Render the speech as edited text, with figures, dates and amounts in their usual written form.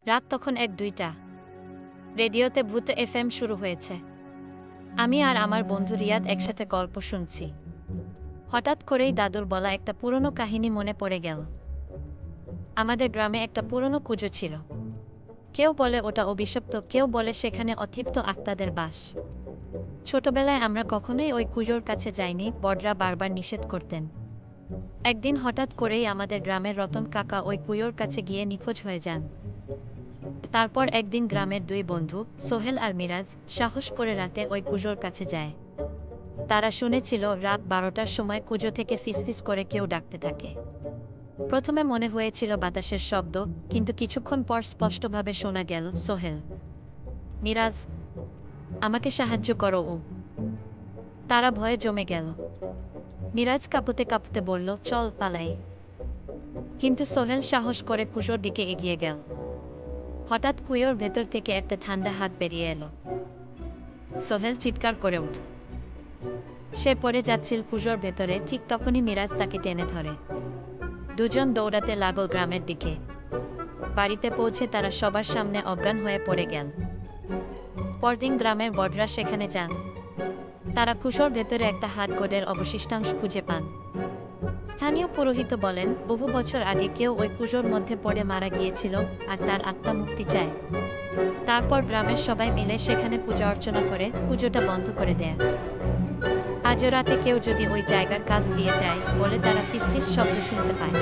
রাত তখন ১-২টা। রেডিওতে ভূত এফএম শুরু হয়েছে। আমি আর আমার বন্ধু রিয়াদ একসাথে গল্প শুনছি। হঠাৎ করেই দাদুর বলা একটা পুরনো কাহিনী মনে পড়ে গেল। আমাদের গ্রামে একটা পুরনো কুজো ছিল। কেউ বলে ওটা অভিশপ্ত, কেউ বলে সেখানে অতৃপ্ত আত্মাদের বাস। ছোটবেলায় আমরা কখনোই ওই কুজোর কাছে যাইনি, বড়রা বারবার নিষেধ করতেন। একদিন হঠাৎ করেই আমাদের গ্রামের রতন কাকা ওই কুয়োর কাছে গিয়ে নিখোঁজ হয়ে যান। তারপর একদিন গ্রামের দুই বন্ধু সোহেল আর মিরাজ সাহস করে রাতে ওই কুজোর কাছে যায়। তারা শুনেছিল রাত ১২টার সময় কুজো থেকে ফিসফিস করে কেউ ডাকতে থাকে। প্রথমে মনে হয়েছিল বাতাসের শব্দ, কিন্তু কিছুক্ষণ পর স্পষ্টভাবে শোনা গেল, সোহেল, মিরাজ, আমাকে সাহায্য করো। তারা ভয়ে জমে গেল। মিরাজ কাঁপতে কাঁপতে বলল, চল পালাই। কিন্তু সোহেল সাহস করে কুজোর দিকে এগিয়ে গেল। হঠাৎ কুয়োর ভেতর থেকে একটা ঠান্ডা হাত বেরিয়ে এলো। সোহেল চিৎকার করে উঠল। সে পড়ে যাচ্ছিল কুজোর ভেতরে, ঠিক তখনই মিরাজ তাকে টেনে ধরে। দুজন দৌড়াতে লাগল গ্রামের দিকে। বাড়িতে পৌঁছে তারা সবার সামনে অজ্ঞান হয়ে পড়ে গেল। পরদিন গ্রামের বড়রা সেখানে যান। তারা কুয়োর ভেতরে একটা হাড়গোড়ের অবশিষ্টাংশ খুঁজে পান। স্থানীয় পুরোহিত বলেন, বহু বছর আগে কেউ ওই কুয়োর মধ্যে পড়ে মারা গিয়েছিল আর তার আত্মা মুক্তি চায়। তারপর গ্রামের সবাই মিলে সেখানে পূজা অর্চনা করে কুয়োটা বন্ধ করে দেয়। আজও রাতে কেউ যদি ওই জায়গার কাছ দিয়ে যায় বলে তারা ফিসফিস শব্দ শুনতে পায়।